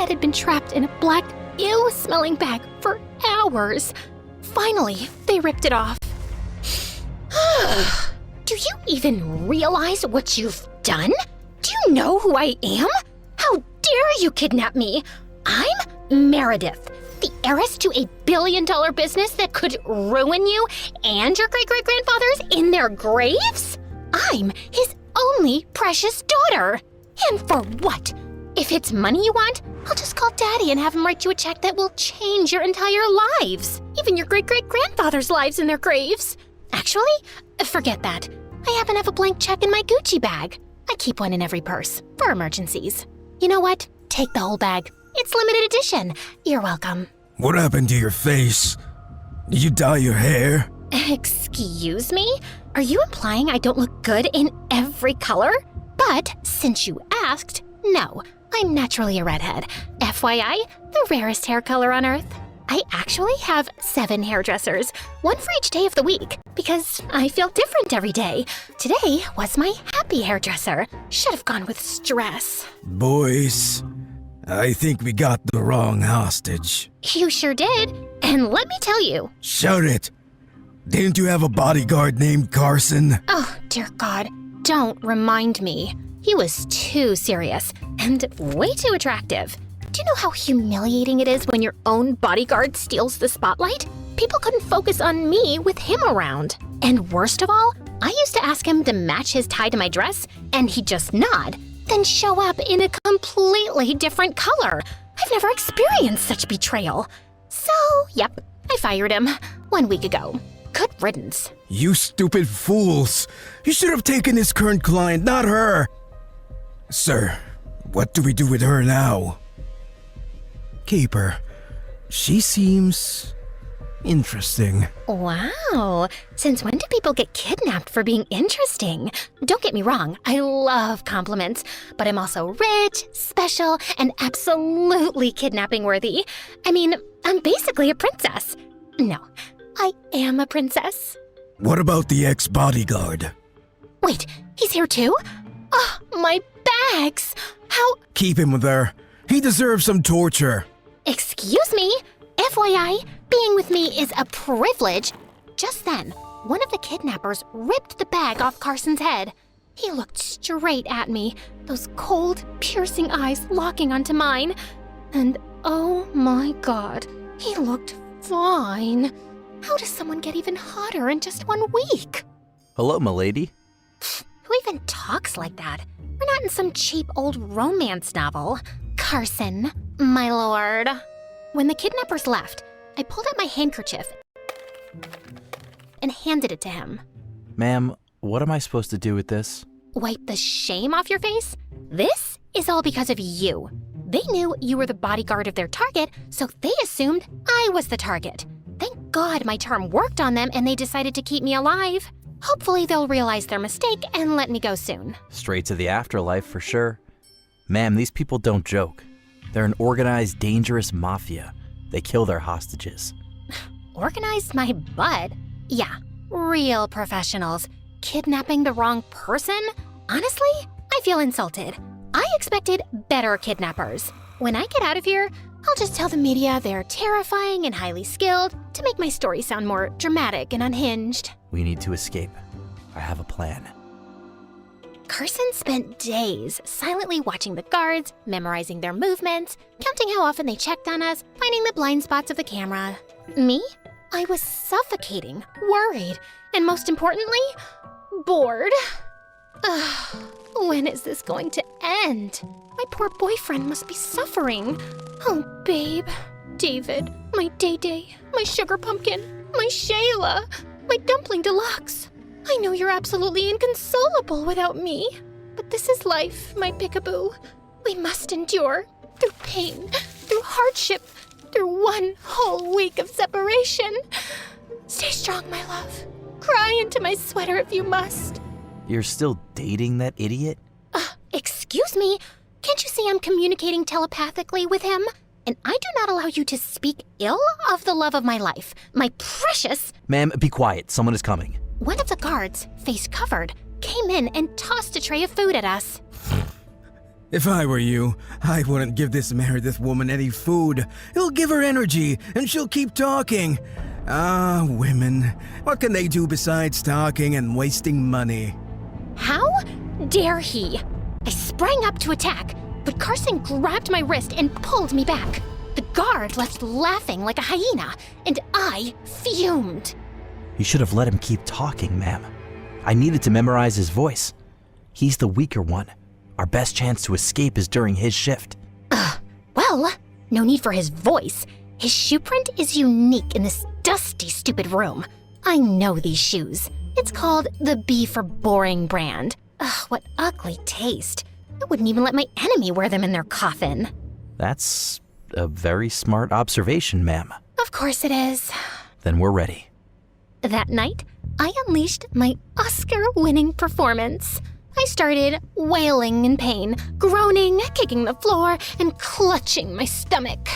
head had been trapped in a black, ew-smelling bag for hours. Finally, they ripped it off. Do you even realize what you've done? Do you know who I am? How dare you kidnap me? I'm Meredith, the heiress to a billion-dollar business that could ruin you and your great-great-grandfathers in their graves? I'm his only precious daughter. And for what? If it's money you want, I'll just call Daddy and have him write you a check that will change your entire lives. Even your great-great-grandfather's lives in their graves. Actually, forget that. I happen to have a blank check in my Gucci bag. I keep one in every purse, for emergencies. You know what? Take the whole bag. It's limited edition. You're welcome. What happened to your face? Did you dye your hair? Excuse me? Are you implying I don't look good in every color? But since you asked, no, I'm naturally a redhead. FYI, the rarest hair color on Earth. I actually have 7 hairdressers, one for each day of the week, because I feel different every day. Today was my happy hairdresser. Should have gone with stress. Boys, I think we got the wrong hostage. You sure did. And let me tell you. Shout it! Didn't you have a bodyguard named Carson? Oh, dear God, don't remind me. He was too serious and way too attractive. Do you know how humiliating it is when your own bodyguard steals the spotlight? People couldn't focus on me with him around. And worst of all, I used to ask him to match his tie to my dress, and he'd just nod, then show up in a completely different color. I've never experienced such betrayal. So, yep, I fired him 1 week ago. Good riddance. You stupid fools! You should have taken his current client, not her! Sir, what do we do with her now? Keep her. She seems interesting. Wow. Since when do people get kidnapped for being interesting? Don't get me wrong, I love compliments, but I'm also rich, special, and absolutely kidnapping worthy. I mean, I'm basically a princess. No, I am a princess. What about the ex-bodyguard? Wait, he's here too? Oh, my bags! How— Keep him with her. He deserves some torture. Excuse me? FYI, being with me is a privilege. Just then, one of the kidnappers ripped the bag off Carson's head. He looked straight at me, those cold, piercing eyes locking onto mine. And oh my God, he looked fine. How does someone get even hotter in just 1 week? Hello, milady. Who even talks like that? We're not in some cheap old romance novel. Carson, my lord. When the kidnappers left, I pulled out my handkerchief and handed it to him. Ma'am, what am I supposed to do with this? Wipe the shame off your face? This is all because of you. They knew you were the bodyguard of their target, so they assumed I was the target. Thank God my charm worked on them and they decided to keep me alive. Hopefully they'll realize their mistake and let me go soon. Straight to the afterlife for sure. Ma'am, these people don't joke. They're an organized, dangerous mafia. They kill their hostages. Organized my butt? Yeah, real professionals. Kidnapping the wrong person? Honestly, I feel insulted. I expected better kidnappers. When I get out of here, I'll just tell the media they're terrifying and highly skilled to make my story sound more dramatic and unhinged. We need to escape. I have a plan. Carson spent days silently watching the guards, memorizing their movements, counting how often they checked on us, finding the blind spots of the camera. Me? I was suffocating, worried, and most importantly, bored. When is this going to end? My poor boyfriend must be suffering. Oh, babe. David, my Day-Day, my sugar pumpkin, my Shayla, my dumpling deluxe. I know you're absolutely inconsolable without me. But this is life, my peekaboo. We must endure through pain, through hardship, through 1 whole week of separation. Stay strong, my love. Cry into my sweater if you must. You're still dating that idiot? Excuse me? Can't you see I'm communicating telepathically with him? And I do not allow you to speak ill of the love of my life, my precious— Ma'am, be quiet. Someone is coming. One of the guards, face covered, came in and tossed a tray of food at us. If I were you, I wouldn't give this Meredith woman any food. It'll give her energy, and she'll keep talking. Ah, women. What can they do besides talking and wasting money? How dare he? I sprang up to attack, but Carson grabbed my wrist and pulled me back. The guard left laughing like a hyena, and I fumed. You should have let him keep talking, ma'am. I needed to memorize his voice. He's the weaker one. Our best chance to escape is during his shift. Well, no need for his voice. His shoe print is unique in this dusty, stupid room. I know these shoes. It's called the B for Boring brand. Ugh, what ugly taste. I wouldn't even let my enemy wear them in their coffin. That's a very smart observation, ma'am. Of course it is. Then we're ready. That night, I unleashed my Oscar-winning performance. I started wailing in pain, groaning, kicking the floor, and clutching my stomach.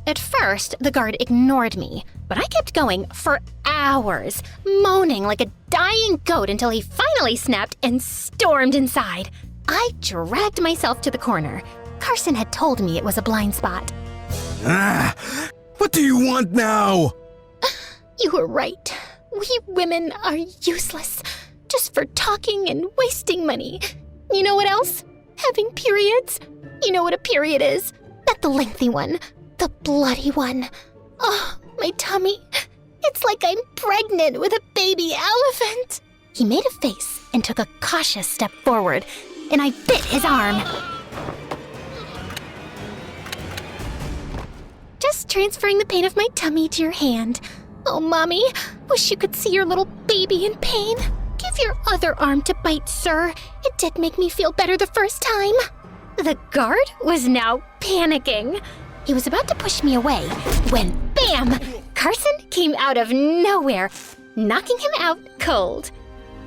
At first, the guard ignored me, but I kept going for hours, moaning like a dying goat until he finally snapped and stormed inside. I dragged myself to the corner. Carson had told me it was a blind spot. Ah! What do you want now? You were right. We women are useless, just for talking and wasting money. You know what else? Having periods. You know what a period is? Not the lengthy one, the bloody one. Oh, my tummy. It's like I'm pregnant with a baby elephant. He made a face and took a cautious step forward, and I bit his arm. Just transferring the pain of my tummy to your hand. Oh, Mommy, wish you could see your little baby in pain. Give your other arm to bite, sir. It did make me feel better the first time. The guard was now panicking. He was about to push me away when, bam, Carson came out of nowhere, knocking him out cold.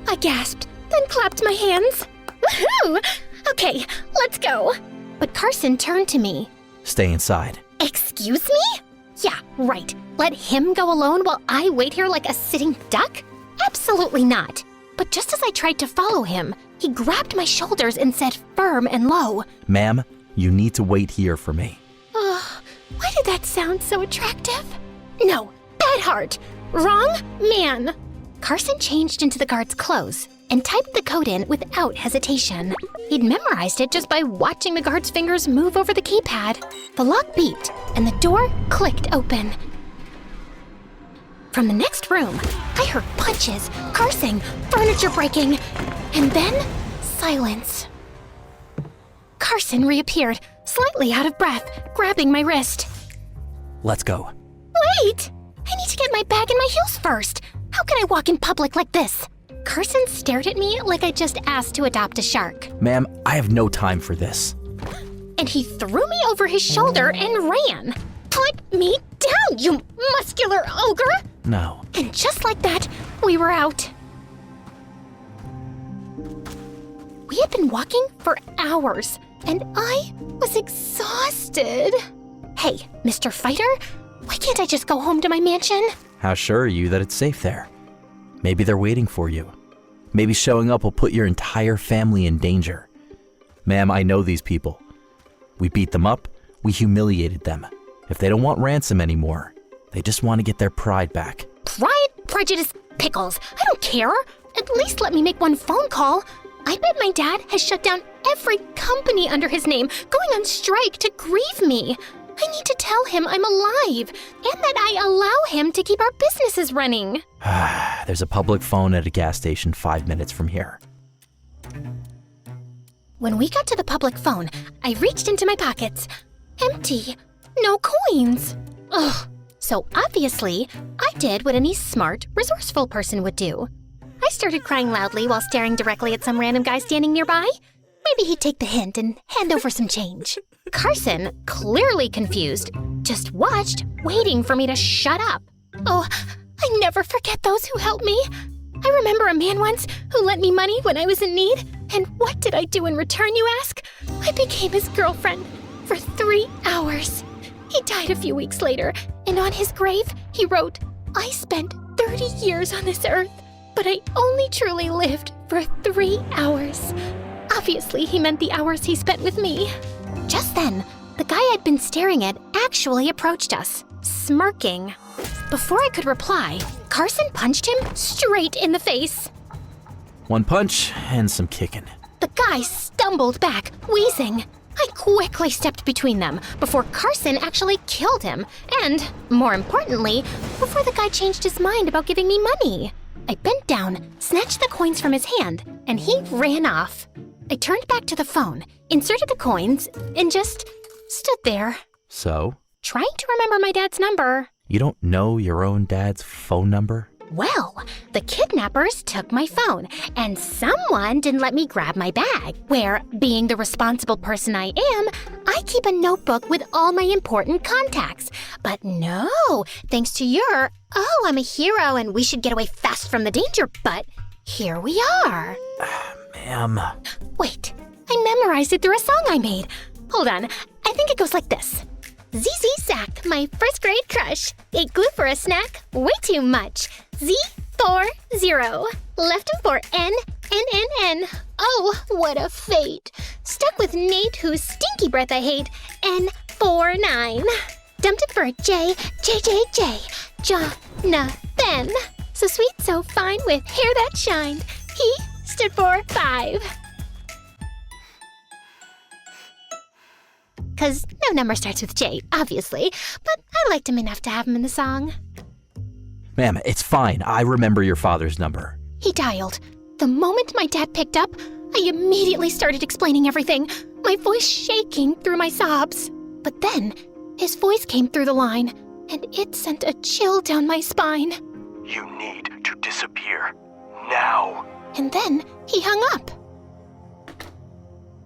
I gasped, then clapped my hands. Woohoo! Okay, let's go. But Carson turned to me. Stay inside. Excuse me? Yeah, right. Let him go alone while I wait here like a sitting duck? Absolutely not. But just as I tried to follow him, he grabbed my shoulders and said firm and low, Ma'am, you need to wait here for me. Oh, why did that sound so attractive? No, bad heart. Wrong man. Carson changed into the guard's clothes and typed the code in without hesitation. He'd memorized it just by watching the guard's fingers move over the keypad. The lock beeped and the door clicked open. From the next room, I heard punches, cursing, furniture breaking, and then silence. Carson reappeared, slightly out of breath, grabbing my wrist. Let's go. Wait! I need to get my bag and my heels first. How can I walk in public like this? Carson stared at me like I just asked to adopt a shark. Ma'am, I have no time for this. And he threw me over his shoulder and ran. Put me down, you muscular ogre! No. And just like that, we were out. We had been walking for hours, and I was exhausted. Hey, Mr. Fighter, why can't I just go home to my mansion? How sure are you that it's safe there? Maybe they're waiting for you. Maybe showing up will put your entire family in danger. Ma'am, I know these people. We beat them up, we humiliated them. If they don't want ransom anymore, they just want to get their pride back. Pride, prejudice, pickles. I don't care. At least let me make one phone call. I bet my dad has shut down every company under his name, going on strike to grieve me. I need to tell him I'm alive and that I allow him to keep our businesses running. There's a public phone at a gas station 5 minutes from here. When we got to the public phone, I reached into my pockets. Empty. No coins. Ugh. So obviously, I did what any smart, resourceful person would do. I started crying loudly while staring directly at some random guy standing nearby. Maybe he'd take the hint and hand over some change. Carson, clearly confused, just watched, waiting for me to shut up. Oh, I never forget those who helped me. I remember a man once who lent me money when I was in need. And what did I do in return, you ask? I became his girlfriend for 3 hours. He died a few weeks later, and on his grave, he wrote, I spent 30 years on this earth, but I only truly lived for 3 hours. Obviously, he meant the hours he spent with me. Just then, the guy I'd been staring at actually approached us, smirking. Before I could reply, Carson punched him straight in the face. One punch and some kicking. The guy stumbled back, wheezing. I quickly stepped between them before Carson actually killed him, and, more importantly, before the guy changed his mind about giving me money. I bent down, snatched the coins from his hand, and he ran off. I turned back to the phone, inserted the coins, and just stood there, So, trying to remember my dad's number. you don't know your own dad's phone number? Well, the kidnappers took my phone, and someone didn't let me grab my bag, where, being the responsible person I am, I keep a notebook with all my important contacts. But no, thanks to your, oh, I'm a hero and we should get away fast from the danger, but here we are. Ma'am. Wait, I memorized it through a song I made. Hold on, I think it goes like this. ZZ Sack, my first grade crush. Ate glue for a snack, way too much. Z40, left him for N. Oh, what a fate. Stuck with Nate, whose stinky breath I hate. N49. Dumped him for a J. Jonathan. So sweet, so fine, with hair that shined. He stood for 5. 'Cause no number starts with J, obviously, but I liked him enough to have him in the song. Ma'am, it's fine. I remember your father's number. He dialed. The moment my dad picked up, I immediately started explaining everything, my voice shaking through my sobs. But then, his voice came through the line, and it sent a chill down my spine. You need to disappear. Now. And then he hung up.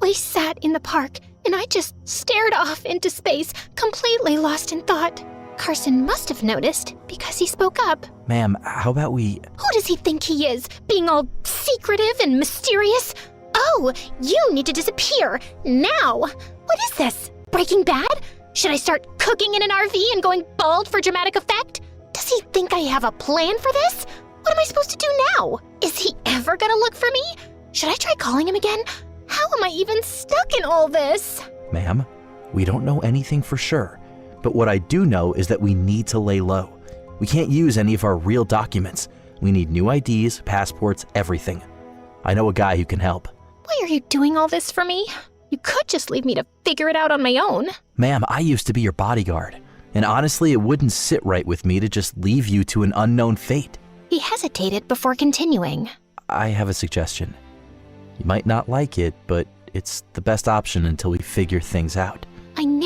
We sat in the park, and I just stared off into space, completely lost in thought. Carson must have noticed, because he spoke up. Ma'am, how about we... Who does he think he is, being all secretive and mysterious? Oh, you need to disappear, now! What is this, Breaking Bad? Should I start cooking in an RV and going bald for dramatic effect? Does he think I have a plan for this? What am I supposed to do now? Is he ever gonna look for me? Should I try calling him again? How am I even stuck in all this? Ma'am, we don't know anything for sure, but what I do know is that we need to lay low. We can't use any of our real documents. We need new IDs, passports, everything. I know a guy who can help. Why are you doing all this for me? You could just leave me to figure it out on my own. Ma'am, I used to be your bodyguard, and honestly, it wouldn't sit right with me to just leave you to an unknown fate. He hesitated before continuing. I have a suggestion. You might not like it, but it's the best option until we figure things out. I